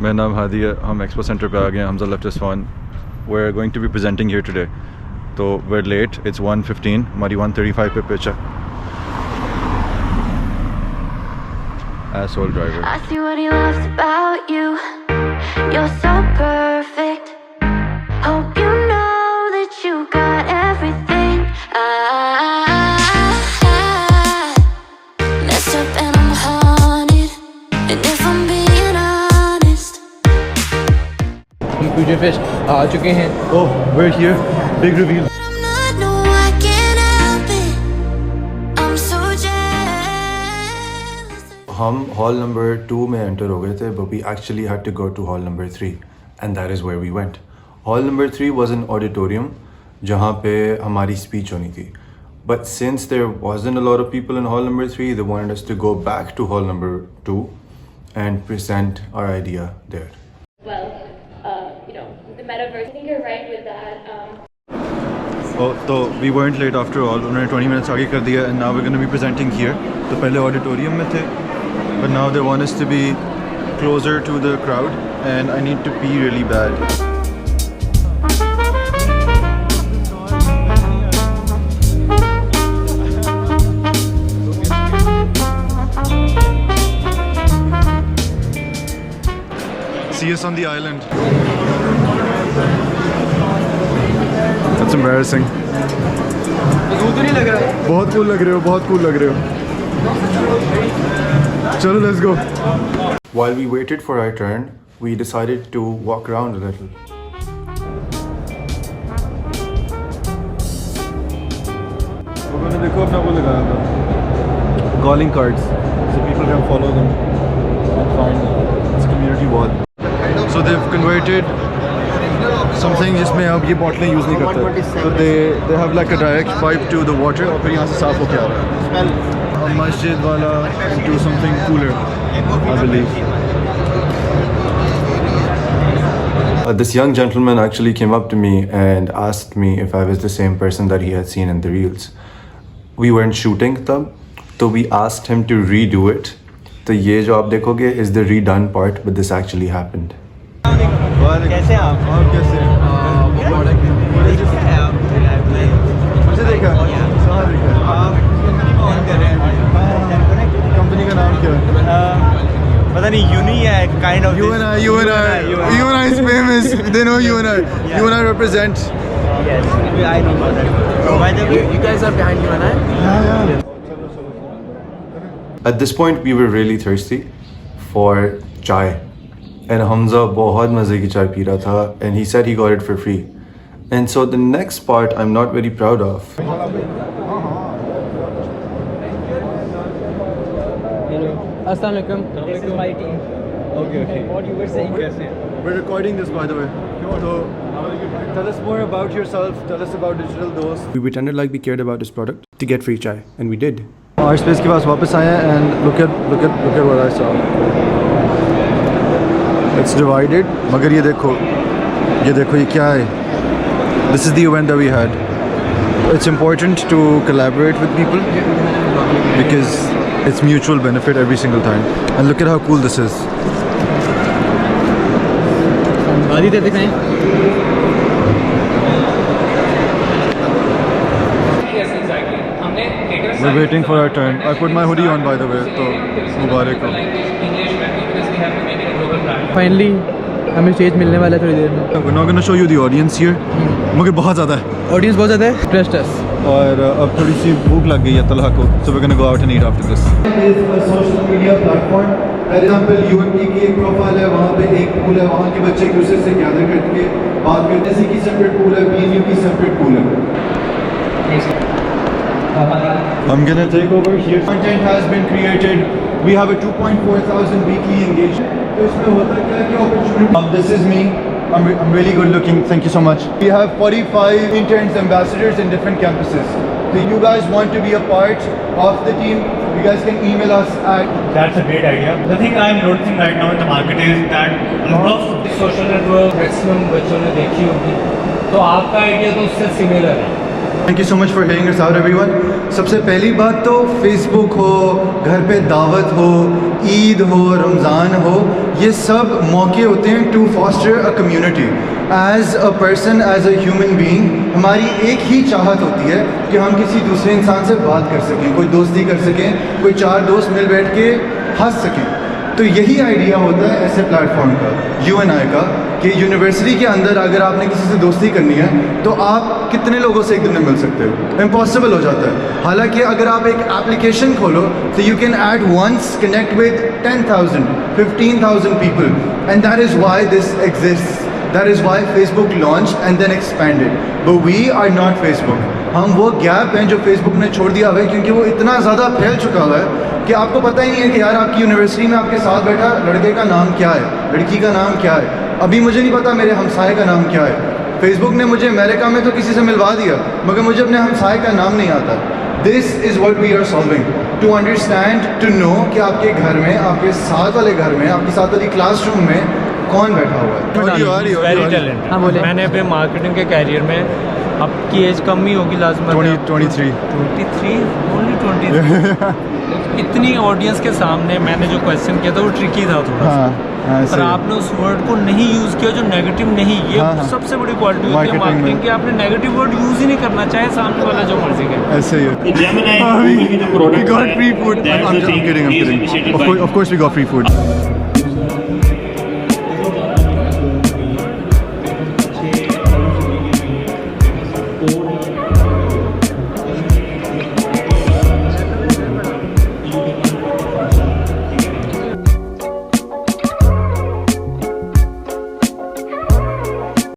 मेरा नाम हादी है, हम एक्सपो सेंटर पे आ गए हैं, Hamza left us one. We are going to be presenting here today, तो वी आर लेट, इट्स 1:15, हमारी 1:35 पे पिच है। Asshole driver. I see what he loves about you. You're so perfect. Hope you know that you got everything. I messed up and I'm haunted. And if I'm being honest, हम future fest आ चुके हैं। Oh, we're here. Big reveal. but I'm not. No, I can't help it. I'm so jealous. हम hall number 2 में enter हो गए थे, but we actually had to go to hall number 3 and that is where we went. Hall number 3 was an auditorium जहाँ पे हमारी speech होनी थी, but since there wasn't a lot of people in hall number 3, they wanted us to go back to hall number 2 and present our idea there. Well, the metaverse. I think you're right with that. Oh, तो we weren't late after all. उन्होंने 20 minutes आगे कर दिया and now we're going to be presenting here. तो पहले auditorium में थे, but now they want us to be closer to the crowd and I need to pee really bad. See us on the island. That's embarrassing. तो नहीं लग रहा है। बहुत cool लग रहे हो, बहुत cool लग रहे हो। चलो, let's go. While we waited for our turn, we decided to walk around a little. मैंने देखो अपना वो लगाया था, calling cards, so people can follow them and find them. It's a community wall. So they've converted something जिसमें अब ये बॉटलें use नहीं करते, so they have like a direct pipe to the water और फिर यहाँ से साफ होके आ रहा है। A masjid वाला into something cooler, I believe. This young gentleman actually came up to me and asked me if I was the same person that he had seen in the reels. We weren't shooting तब, so we asked him to redo it. तो ये जो आप देखोगे is the redone part, but this actually happened. कैसे आप? आप कैसे हैं? मुझे देखा? कहाँ देखा? कंपनी का नाम क्या है? पता नहीं, यूनी है kind of. You and I is famous. They know you and I. You and I represent. Yes, I know about that. By the way, you guys are behind you and I? Yeah. At this point, we were really thirsty for chai. And Hamza बहुत मज़े की चाय P रहा था and he said he got it for free. And so the next part I'm not very proud of. अस्सलाम वालेकुम। This is my team. Okay. What you were saying? We're recording this, by the way. So, tell us more about yourself. Tell us about Digital Dost. We pretended like we cared about this product to get free chai, and we did. Our space के पास वापस आए हैं and look at what I saw. It's divided. मगर ये देखो ये क्या है? This is the event that we had. It's important to collaborate with people because it's mutual benefit every single time. And look at how cool this is. आदि दे दिखाएं। We're waiting for our turn. I put my hoodie on, by the way. तो मुबारक हो. Finally हमें stage मिलने वाला है थोड़ी देर में। We're not going to show you the audience here. मगर बहुत ज़्यादा है. ऑडियंस बहुत ज़्यादा है। Trust us. और अब थोड़ी सी भूख लग गई है तलहा को. So we're going to go out and eat after this. is a social media platform. For example, UMP की एक प्रोफाइल है, वहाँ पे एक पूल है, वहाँ के बच्चे एक दूसरे से गैदर करके बात करते हैं। की सेपरेट पूल है, BNU की सेपरेट पूल है। I'm going to take over here. Content has been created. We have a 2.4 thousand weekly engagement. तो इसमें होता क्या है कि opportunity. This is me. I'm really good looking. Thank you so much. We have 45 interns, ambassadors in different campuses. So you guys want to be a part of the team, you guys can email us at. That's a great idea. The thing I'm noticing right now in the market is that a lot of social network maximum बच्चों ने देखी होगी, तो आपका idea तो उससे similar है। Thank you so much for hearing us out, everyone. सबसे पहली बात तो Facebook हो, घर पे दावत हो, ईद हो, रमज़ान हो, ये सब मौके होते हैं to foster a community. As a person, as a human being, हमारी एक ही चाहत होती है कि हम किसी दूसरे इंसान से बात कर सकें, कोई दोस्ती कर सकें, कोई चार दोस्त मिल बैठ के हंस सकें। तो यही आइडिया होता है ऐसे प्लेटफॉर्म का, U&I का, कि यूनिवर्सिटी के अंदर अगर आपने किसी से दोस्ती करनी है तो आप कितने लोगों से एक दिन में मिल सकते हो? इम्पॉसिबल हो जाता है। हालांकि अगर आप एक एप्लीकेशन खोलो तो you can at once connect with 10,000 15,000 people, and that is why this exists, that is why Facebook launch and then expanded. But we are not Facebook. हम वो गैप हैं जो फेसबुक ने छोड़ दिया हुआ है, क्योंकि वो इतना ज़्यादा फैल चुका हुआ है कि आपको पता ही नहीं है कि यार आपकी यूनिवर्सिटी में आपके साथ बैठा लड़के का नाम क्या है, लड़की का नाम क्या है। अभी मुझे नहीं पता मेरे हमसाए का नाम क्या है। फेसबुक ने मुझे अमेरिका में तो किसी से मिलवा दिया, मगर मुझे अपने हमसाए का नाम नहीं आता। This is what we are solving, to understand, to know कि आपके घर में, आपके साथ वाले घर में, आपकी साथ वाली क्लासरूम में कौन बैठा हुआ है। Very talent. हाँ बोले। मैंने अपने मार्केटिंग के कैरियर में, आपकी एज कम ही होगी लाजमी। 23 23 ओनली 23। इतनी ऑडियंस के सामने मैंने जो क्वेश्चन किया था वो ट्रिकी था थोड़ा सा। हाँ, पर सही। आपने उस वर्ड को नहीं यूज़ किया जो नेगेटिव नहीं, ये हाँ, हाँ। सबसे बड़ी क्वालिटी होती है Marketing में। मार्केटिंग की। आपने नेगेटिव वर्ड यूज़ ही नहीं करना, चाहे सामने वाला जो मर्जी करे। ऐसे ही है। Gemini, We got free food. I'm kidding. Of course we got free food.